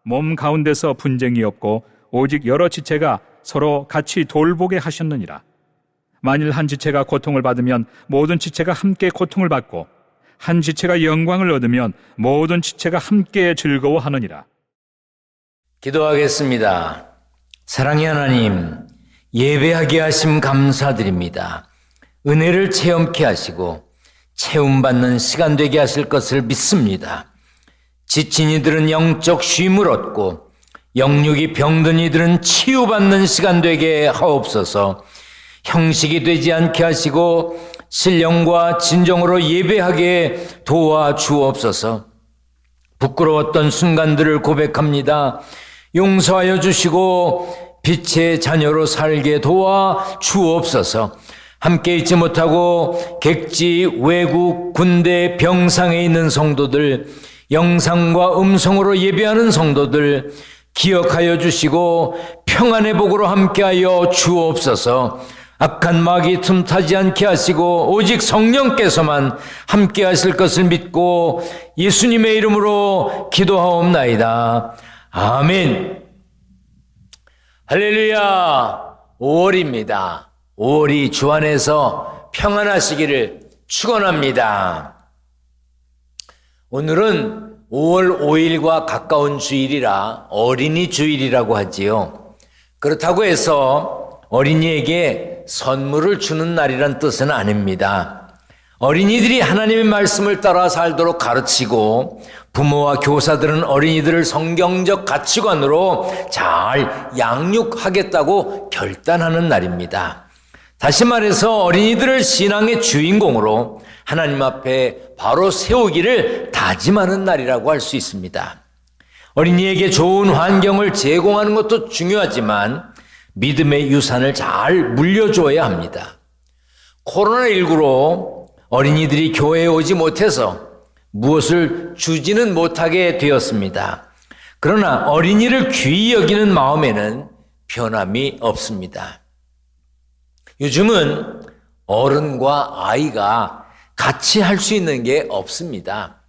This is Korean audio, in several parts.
몸 가운데서 분쟁이 없고 오직 여러 지체가 서로 같이 돌보게 하셨느니라. 만일 한 지체가 고통을 받으면 모든 지체가 함께 고통을 받고 한 지체가 영광을 얻으면 모든 지체가 함께 즐거워하느니라. 기도하겠습니다. 사랑의 하나님, 예배하게 하심 감사드립니다. 은혜를 체험케 하시고 체험받는 시간 되게 하실 것을 믿습니다. 지친 이들은 영적 쉼을 얻고 영육이 병든 이들은 치유받는 시간 되게 하옵소서. 형식이 되지 않게 하시고 신령과 진정으로 예배하게 도와주옵소서. 부끄러웠던 순간들을 고백합니다. 용서하여 주시고 빛의 자녀로 살게 도와주옵소서. 함께 있지 못하고 객지, 외국, 군대, 병상에 있는 성도들, 영상과 음성으로 예배하는 성도들 기억하여 주시고 평안의 복으로 함께하여 주옵소서. 악한 마귀 틈타지 않게 하시고 오직 성령께서만 함께 하실 것을 믿고 예수님의 이름으로 기도하옵나이다. 아멘. 할렐루야. 5월입니다. 5월이 주 안에서 평안하시기를 축원합니다. 오늘은 5월 5일과 가까운 주일이라 어린이 주일이라고 하지요. 그렇다고 해서 어린이에게 선물을 주는 날이란 뜻은 아닙니다. 어린이들이 하나님의 말씀을 따라 살도록 가르치고 부모와 교사들은 어린이들을 성경적 가치관으로 잘 양육하겠다고 결단하는 날입니다. 다시 말해서 어린이들을 신앙의 주인공으로 하나님 앞에 바로 세우기를 다짐하는 날이라고 할 수 있습니다. 어린이에게 좋은 환경을 제공하는 것도 중요하지만 믿음의 유산을 잘 물려줘야 합니다. 코로나19로 어린이들이 교회에 오지 못해서 무엇을 주지는 못하게 되었습니다. 그러나 어린이를 귀히 여기는 마음에는 변함이 없습니다. 요즘은 어른과 아이가 같이 할 수 있는 게 없습니다.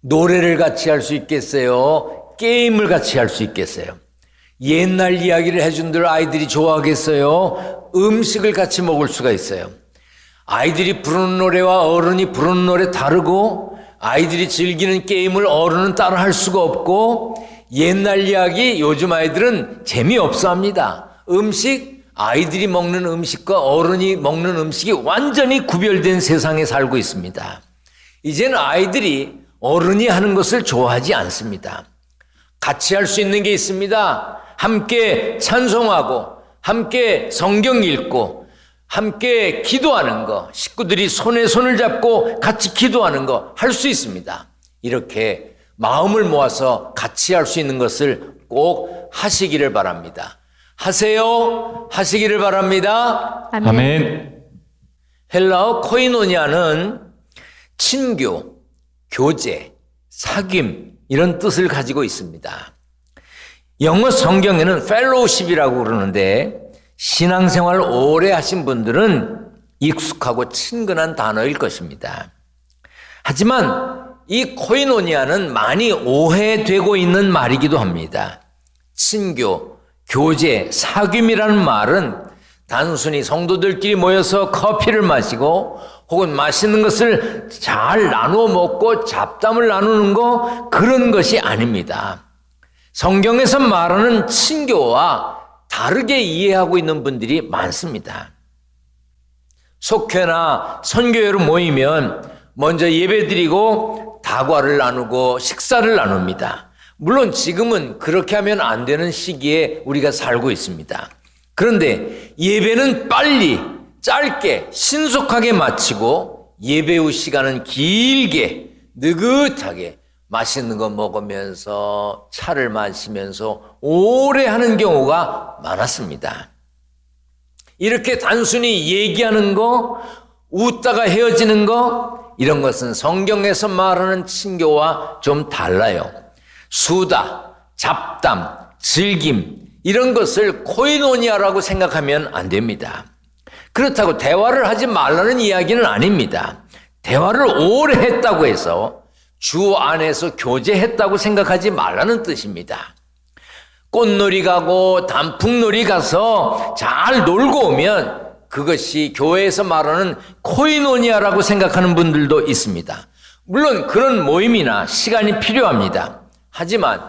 노래를 같이 할 수 있겠어요? 게임을 같이 할 수 있겠어요? 옛날 이야기를 해준들 아이들이 좋아하겠어요? 음식을 같이 먹을 수가 있어요. 아이들이 부르는 노래와 어른이 부르는 노래 다르고 아이들이 즐기는 게임을 어른은 따라 할 수가 없고 옛날 이야기 요즘 아이들은 재미없어 합니다. 음식, 아이들이 먹는 음식과 어른이 먹는 음식이 완전히 구별된 세상에 살고 있습니다. 이제는 아이들이 어른이 하는 것을 좋아하지 않습니다. 같이 할 수 있는 게 있습니다. 함께 찬송하고 함께 성경 읽고 함께 기도하는 거, 식구들이 손에 손을 잡고 같이 기도하는 거 할 수 있습니다. 이렇게 마음을 모아서 같이 할 수 있는 것을 꼭 하시기를 바랍니다. 하세요. 하시기를 바랍니다. 아멘. 헬라어 코이노니아는 친교, 교제, 사귐 이런 뜻을 가지고 있습니다. 영어 성경에는 펠로우십이라고 그러는데 신앙생활 오래 하신 분들은 익숙하고 친근한 단어일 것입니다. 하지만 이 코이노니아는 많이 오해되고 있는 말이기도 합니다. 친교, 교제, 사귐이라는 말은 단순히 성도들끼리 모여서 커피를 마시고 혹은 맛있는 것을 잘 나누어 먹고 잡담을 나누는 거 그런 것이 아닙니다. 성경에서 말하는 친교와 다르게 이해하고 있는 분들이 많습니다. 속회나 선교회로 모이면 먼저 예배드리고 다과를 나누고 식사를 나눕니다. 물론 지금은 그렇게 하면 안 되는 시기에 우리가 살고 있습니다. 그런데 예배는 빨리, 짧게, 신속하게 마치고 예배 후 시간은 길게, 느긋하게 맛있는 거 먹으면서 차를 마시면서 오래 하는 경우가 많았습니다. 이렇게 단순히 얘기하는 거, 웃다가 헤어지는 거, 이런 것은 성경에서 말하는 친교와 좀 달라요. 수다, 잡담, 즐김 이런 것을 코이노니아라고 생각하면 안 됩니다. 그렇다고 대화를 하지 말라는 이야기는 아닙니다. 대화를 오래 했다고 해서 주 안에서 교제했다고 생각하지 말라는 뜻입니다. 꽃놀이 가고 단풍놀이 가서 잘 놀고 오면 그것이 교회에서 말하는 코이노니아라고 생각하는 분들도 있습니다. 물론 그런 모임이나 시간이 필요합니다. 하지만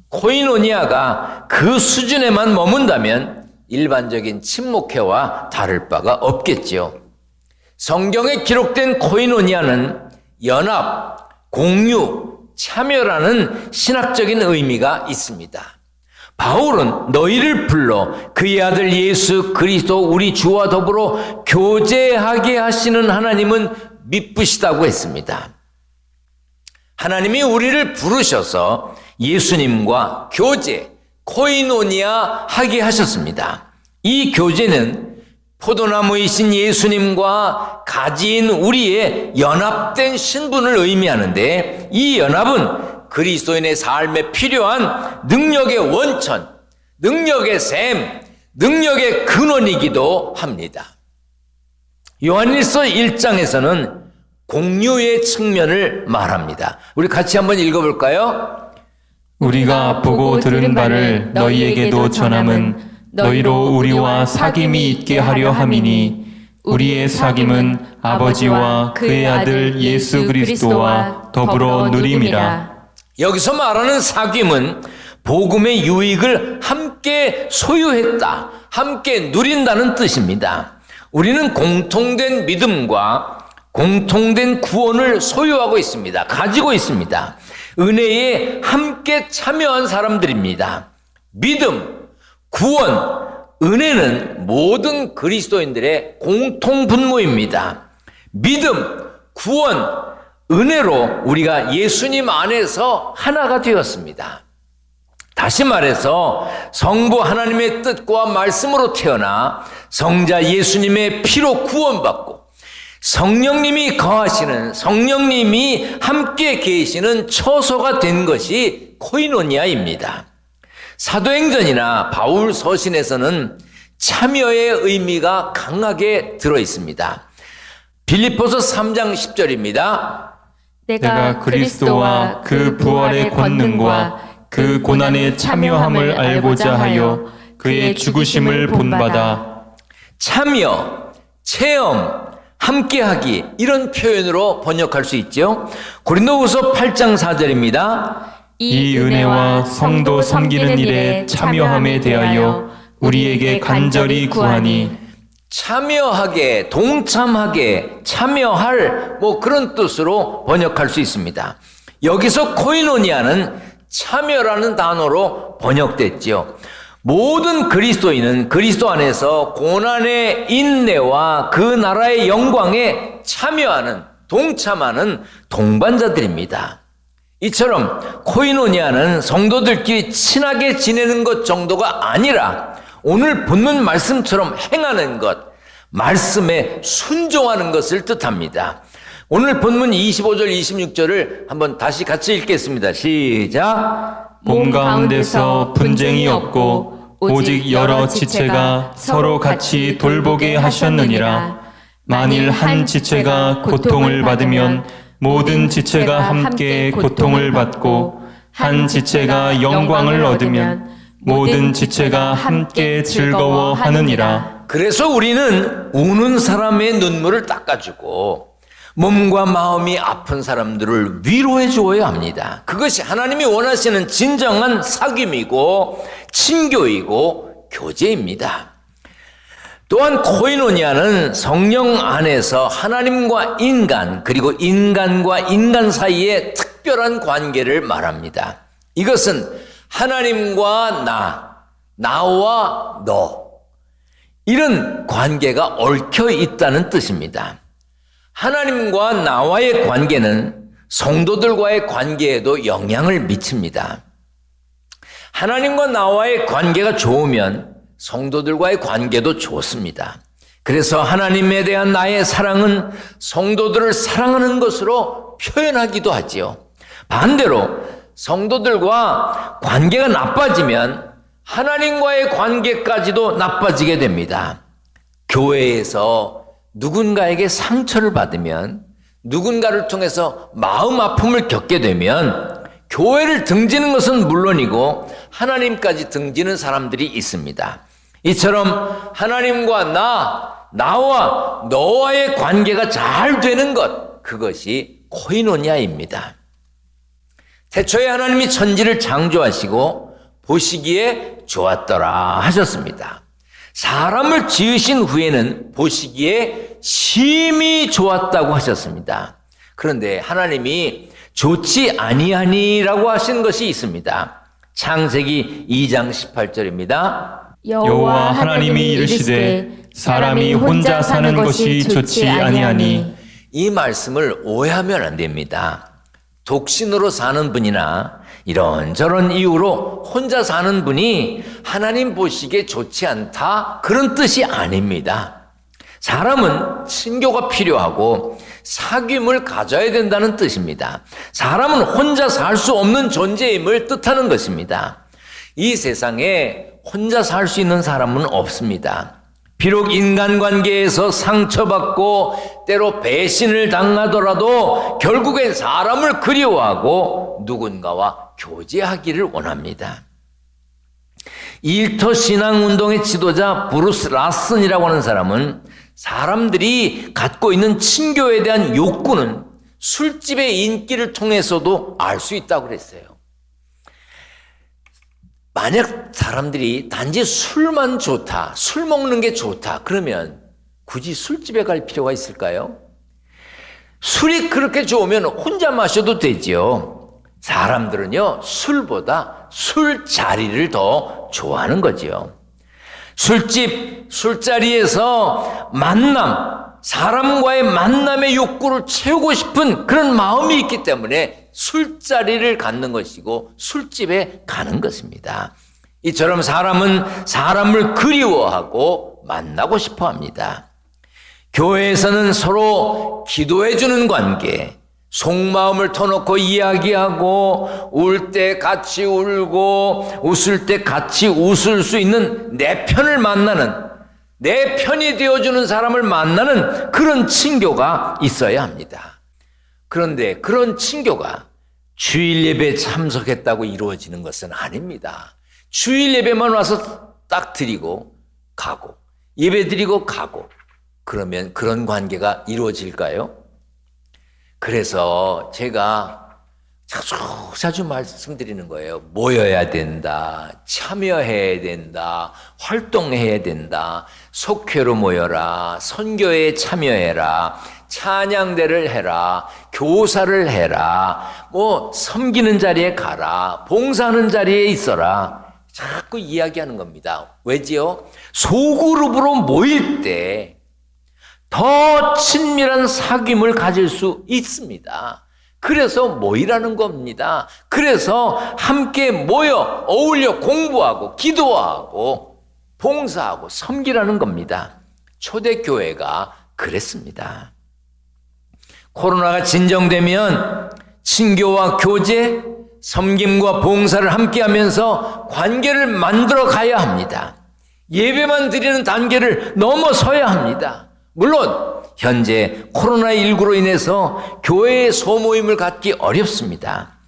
코이노니아가 그 수준에만 머문다면 일반적인 친목회와 다를 바가 없겠지요. 성경에 기록된 코이노니아는 연합, 공유, 참여라는 신학적인 의미가 있습니다. 바울은 너희를 불러 그의 아들 예수 그리스도 우리 주와 더불어 교제하게 하시는 하나님은 미쁘시다고 했습니다. 하나님이 우리를 부르셔서 예수님과 교제, 코이노니아 하게 하셨습니다. 이 교제는 포도나무이신 예수님과 가지인 우리의 연합된 신분을 의미하는데, 이 연합은 그리스도인의 삶에 필요한 능력의 원천, 능력의 샘, 능력의 근원이기도 합니다. 요한일서 1장에서는 공유의 측면을 말합니다. 우리 같이 한번 읽어볼까요? 우리가 보고 들은 바를 너희에게도 전함은 너희로 우리와 사귐이 있게 하려 함이니 우리의 사귐은 아버지와 그의 아들 예수 그리스도와 더불어 누림이라. 여기서 말하는 사귐은 복음의 유익을 함께 소유했다, 함께 누린다는 뜻입니다. 우리는 공통된 믿음과 공통된 구원을 소유하고 있습니다. 가지고 있습니다. 은혜에 함께 참여한 사람들입니다. 믿음, 구원, 은혜는 모든 그리스도인들의 공통 분모입니다. 믿음, 구원, 은혜로 우리가 예수님 안에서 하나가 되었습니다. 다시 말해서 성부 하나님의 뜻과 말씀으로 태어나 성자 예수님의 피로 구원받고 성령님이 거하시는, 성령님이 함께 계시는 처소가 된 것이 코이노니아입니다. 사도행전이나 바울 서신에서는 참여의 의미가 강하게 들어 있습니다. 빌립보서 3장 10절입니다. 내가 그리스도와 그 부활의 권능과 그 고난의 참여함을 알고자 하여 그의 죽으심을 본받아. 참여, 체험, 함께하기, 이런 표현으로 번역할 수 있죠. 고린도후서 8장 4절입니다. 이 은혜와 성도 섬기는 일에 참여함에 대하여 우리에게 간절히 구하니. 참여하게, 동참하게, 참여할, 그런 뜻으로 번역할 수 있습니다. 여기서 코이노니아는 참여라는 단어로 번역됐지요. 모든 그리스도인은 그리스도 안에서 고난의 인내와 그 나라의 영광에 참여하는, 동참하는 동반자들입니다. 이처럼 코이노니아는 성도들끼리 친하게 지내는 것 정도가 아니라 오늘 본문 말씀처럼 행하는 것, 말씀에 순종하는 것을 뜻합니다. 오늘 본문 25절, 26절을 한번 다시 같이 읽겠습니다. 시작. 몸 가운데서 분쟁이 없고 오직 여러 지체가 서로 같이 돌보게 하셨느니라. 만일 한 지체가 고통을 받으면 모든 지체가 함께 고통을 받고, 한 지체가 영광을 얻으면 모든 지체가 함께 즐거워하느니라. 그래서 우리는 우는 사람의 눈물을 닦아주고 몸과 마음이 아픈 사람들을 위로해 주어야 합니다. 그것이 하나님이 원하시는 진정한 사귐이고 친교이고 교제입니다. 또한 코이노니아는 성령 안에서 하나님과 인간, 그리고 인간과 인간 사이의 특별한 관계를 말합니다. 이것은 하나님과 나와 너, 이런 관계가 얽혀 있다는 뜻입니다. 하나님과 나와의 관계는 성도들과의 관계에도 영향을 미칩니다. 하나님과 나와의 관계가 좋으면 성도들과의 관계도 좋습니다. 그래서 하나님에 대한 나의 사랑은 성도들을 사랑하는 것으로 표현하기도 하지요. 반대로 성도들과 관계가 나빠지면 하나님과의 관계까지도 나빠지게 됩니다. 교회에서 누군가에게 상처를 받으면, 누군가를 통해서 마음 아픔을 겪게 되면 교회를 등지는 것은 물론이고 하나님까지 등지는 사람들이 있습니다. 이처럼 하나님과 나와 너와의 관계가 잘 되는 것, 그것이 코이노니아입니다. 태초에 하나님이 천지를 창조하시고 보시기에 좋았더라 하셨습니다. 사람을 지으신 후에는 보시기에 심히 좋았다고 하셨습니다. 그런데 하나님이 좋지 아니하니라고 하신 것이 있습니다. 창세기 2장 18절입니다. 여호와 하나님이 이르시되 사람이 혼자 사는 것이 좋지 아니하니. 이 말씀을 오해하면 안 됩니다. 독신으로 사는 분이나 이런저런 이유로 혼자 사는 분이 하나님 보시기에 좋지 않다, 그런 뜻이 아닙니다. 사람은 친교가 필요하고 사귐을 가져야 된다는 뜻입니다. 사람은 혼자 살 수 없는 존재임을 뜻하는 것입니다. 이 세상에 혼자 살 수 있는 사람은 없습니다. 비록 인간관계에서 상처받고 때로 배신을 당하더라도 결국엔 사람을 그리워하고 누군가와 교제하기를 원합니다. 일터 신앙운동의 지도자 브루스 라슨이라고 하는 사람은 사람들이 갖고 있는 친교에 대한 욕구는 술집의 인기를 통해서도 알 수 있다고 그랬어요. 만약 사람들이 단지 술만 좋다, 술 먹는 게 좋다, 그러면 굳이 술집에 갈 필요가 있을까요? 술이 그렇게 좋으면 혼자 마셔도 되지요. 사람들은요, 술보다 술자리를 더 좋아하는 거지요. 술집, 술자리에서 사람과의 만남의 욕구를 채우고 싶은 그런 마음이 있기 때문에 술자리를 갖는 것이고 술집에 가는 것입니다. 이처럼 사람은 사람을 그리워하고 만나고 싶어 합니다. 교회에서는 서로 기도해 주는 관계, 속마음을 터놓고 이야기하고 울 때 같이 울고 웃을 때 같이 웃을 수 있는 내 편을 만나는, 내 편이 되어주는 사람을 만나는 그런 친교가 있어야 합니다. 그런데 그런 친교가 주일 예배에 참석했다고 이루어지는 것은 아닙니다. 주일 예배만 와서 딱 드리고 가고 예배 드리고 가고 그러면 그런 관계가 이루어질까요? 그래서 제가 자주 말씀드리는 거예요. 모여야 된다, 참여해야 된다, 활동해야 된다, 속회로 모여라, 선교에 참여해라, 찬양대를 해라, 교사를 해라, 섬기는 자리에 가라, 봉사하는 자리에 있어라. 자꾸 이야기하는 겁니다. 왜지요? 소그룹으로 모일 때 더 친밀한 사귐을 가질 수 있습니다. 그래서 모이라는 겁니다. 그래서 함께 모여 어울려 공부하고 기도하고 봉사하고 섬기라는 겁니다. 초대교회가 그랬습니다. 코로나가 진정되면 친교와 교제, 섬김과 봉사를 함께하면서 관계를 만들어 가야 합니다. 예배만 드리는 단계를 넘어서야 합니다. 물론 현재 코로나19로 인해서 교회의 소모임을 갖기 어렵습니다.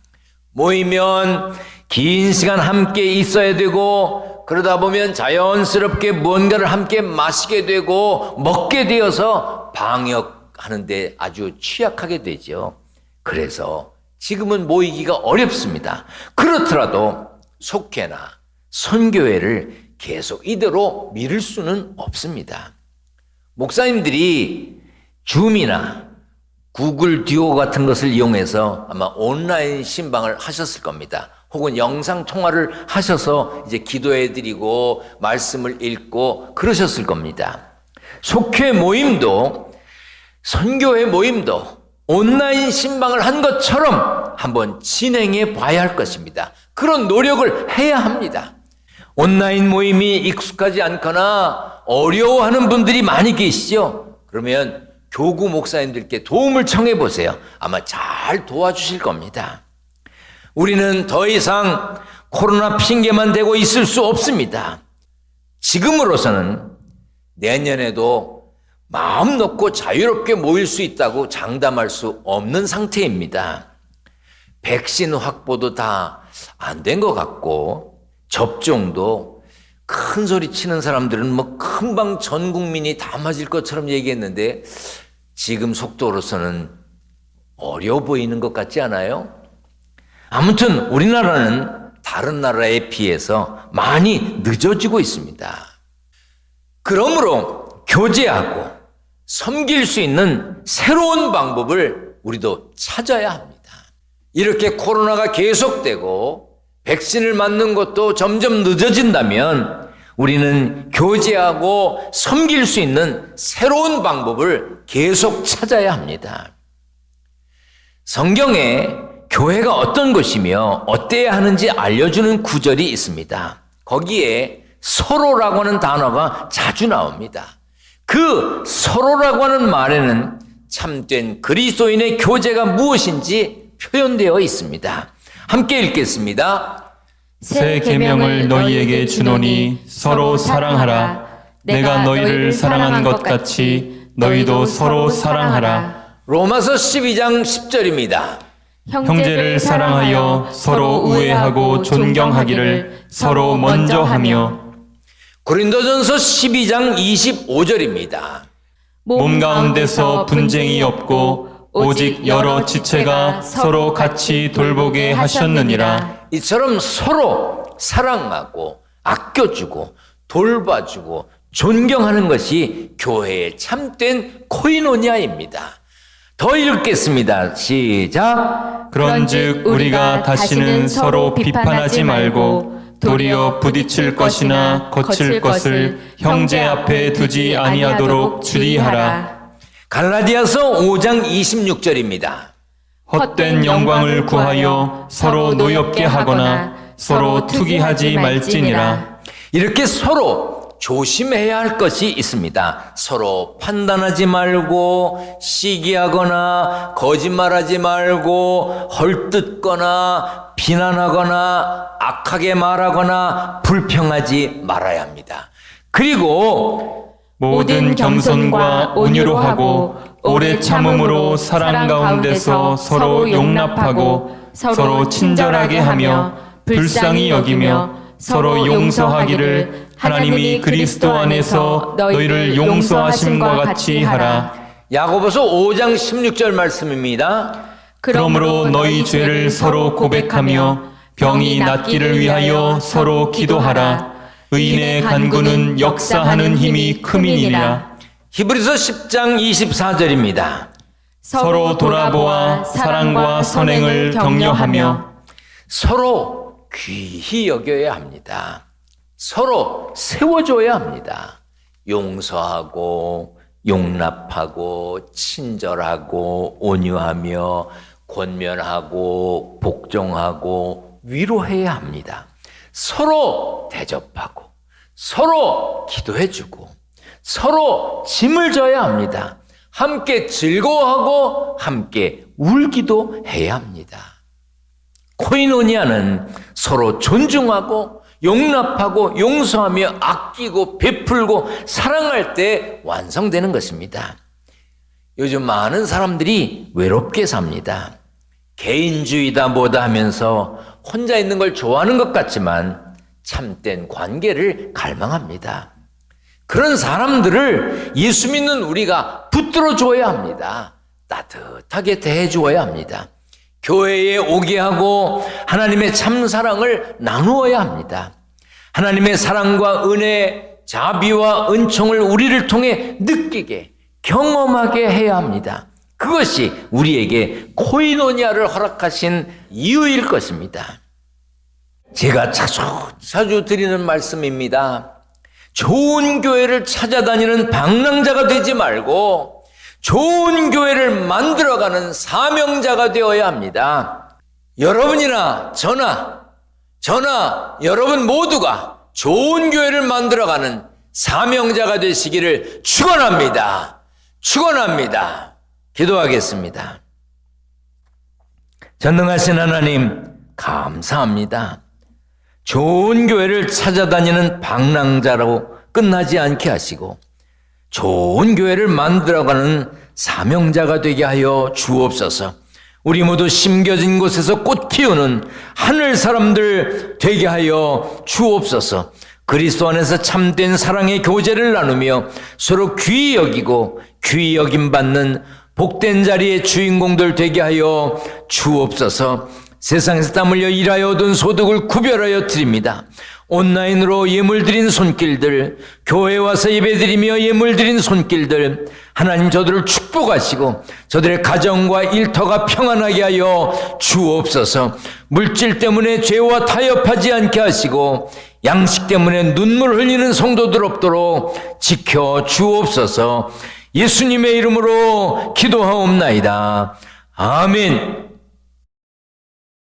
모이면 긴 시간 함께 있어야 되고 그러다 보면 자연스럽게 뭔가를 함께 마시게 되고 먹게 되어서 방역하는 데 아주 취약하게 되죠. 그래서 지금은 모이기가 어렵습니다. 그렇더라도 속회나 선교회를 계속 이대로 미룰 수는 없습니다. 목사님들이 줌이나 구글 듀오 같은 것을 이용해서 아마 온라인 신방을 하셨을 겁니다. 혹은 영상 통화를 하셔서 이제 기도해드리고 말씀을 읽고 그러셨을 겁니다. 속회 모임도 선교회 모임도 온라인 신방을 한 것처럼 한번 진행해 봐야 할 것입니다. 그런 노력을 해야 합니다. 온라인 모임이 익숙하지 않거나 어려워하는 분들이 많이 계시죠? 그러면 교구 목사님들께 도움을 청해 보세요. 아마 잘 도와주실 겁니다. 우리는 더 이상 코로나 핑계만 대고 있을 수 없습니다. 지금으로서는 내년에도 마음 놓고 자유롭게 모일 수 있다고 장담할 수 없는 상태입니다. 백신 확보도 다 안 된 것 같고 접종도 큰 소리 치는 사람들은 뭐 금방 전 국민이 다 맞을 것처럼 얘기했는데 지금 속도로서는 어려워 보이는 것 같지 않아요? 아무튼 우리나라는 다른 나라에 비해서 많이 늦어지고 있습니다. 그러므로 교제하고 섬길 수 있는 새로운 방법을 우리도 찾아야 합니다. 이렇게 코로나가 계속되고 백신을 맞는 것도 점점 늦어진다면 우리는 교제하고 섬길 수 있는 새로운 방법을 계속 찾아야 합니다. 성경에 교회가 어떤 것이며 어때야 하는지 알려주는 구절이 있습니다. 거기에 서로라고 하는 단어가 자주 나옵니다. 그 서로라고 하는 말에는 참된 그리스도인의 교제가 무엇인지 표현되어 있습니다. 함께 읽겠습니다. 새 계명을 너희에게 주노니 서로 사랑하라. 내가 너희를 사랑한 것 같이 너희도 서로 사랑하라. 로마서 12장 10절입니다. 형제를 사랑하여 서로 우애하고 존경하기를 서로 먼저 하며 고린도전서 12장 25절입니다. 몸 가운데서 분쟁이 없고 오직 여러 지체가 서로 같이 돌보게 하셨느니라. 이처럼 서로 사랑하고 아껴주고 돌봐주고 존경하는 것이 교회의 참된 코이노니아입니다. 더 읽겠습니다. 시작. 그런즉 우리가 다시는 서로 비판하지 말고 도리어 부딪힐 것이나 거칠 것을 형제 앞에 두지 아니하도록 주의하라. 갈라디아서 5장 26절입니다. 헛된 영광을 구하여 서로 노엽게 하거나 서로 투기하지 말지니라. 이렇게 서로 조심해야 할 것이 있습니다. 서로 판단하지 말고 시기하거나 거짓말하지 말고 헐뜯거나 비난하거나 악하게 말하거나 불평하지 말아야 합니다. 그리고 모든 겸손과 온유로 하고 오래 참음으로 사랑 가운데서 서로 용납하고 서로 친절하게 하며 불쌍히 여기며 서로 용서하기를 하나님이 그리스도 안에서 너희를 용서하심과 같이 하라. 야고보서 5장 16절 말씀입니다. 그러므로 너희 죄를 서로 고백하며 병이 낫기를 위하여 서로 기도하라. 의인의 간구는 역사하는 힘이 큼이니라. 히브리서 10장 24절입니다. 서로 돌아보아 사랑과 선행을 격려하며 서로 귀히 여겨야 합니다. 서로 세워줘야 합니다. 용서하고 용납하고 친절하고 온유하며 권면하고 복종하고 위로해야 합니다. 서로 대접하고 서로 기도해주고 서로 짐을 져야 합니다. 함께 즐거워하고 함께 울기도 해야 합니다. 코이노니아는 서로 존중하고 용납하고 용서하며 아끼고 베풀고 사랑할 때 완성되는 것입니다. 요즘 많은 사람들이 외롭게 삽니다. 개인주의다 뭐다 하면서 혼자 있는 걸 좋아하는 것 같지만 참된 관계를 갈망합니다. 그런 사람들을 예수 믿는 우리가 붙들어 줘야 합니다. 따뜻하게 대해 주어야 합니다. 교회에 오게 하고 하나님의 참사랑을 나누어야 합니다. 하나님의 사랑과 은혜, 자비와 은총을 우리를 통해 느끼게, 경험하게 해야 합니다. 그것이 우리에게 코이노니아를 허락하신 이유일 것입니다. 제가 자주 드리는 말씀입니다. 좋은 교회를 찾아다니는 방랑자가 되지 말고 좋은 교회를 만들어가는 사명자가 되어야 합니다. 여러분이나 저나 여러분 모두가 좋은 교회를 만들어가는 사명자가 되시기를 축원합니다. 축원합니다. 기도하겠습니다. 전능하신 하나님 감사합니다. 좋은 교회를 찾아다니는 방랑자로 끝나지 않게 하시고 좋은 교회를 만들어가는 사명자가 되게 하여 주옵소서. 우리 모두 심겨진 곳에서 꽃 피우는 하늘 사람들 되게 하여 주옵소서. 그리스도 안에서 참된 사랑의 교제를 나누며 서로 귀히 여기고 귀히 여김 받는 복된 자리의 주인공들 되게 하여 주옵소서. 세상에서 땀 흘려 일하여 얻은 소득을 구별하여 드립니다. 온라인으로 예물 드린 손길들, 교회에 와서 예배드리며 예물 드린 손길들, 하나님 저들을 축복하시고 저들의 가정과 일터가 평안하게 하여 주옵소서. 물질 때문에 죄와 타협하지 않게 하시고 양식 때문에 눈물 흘리는 성도들 없도록 지켜 주옵소서. 예수님의 이름으로 기도하옵나이다. 아멘.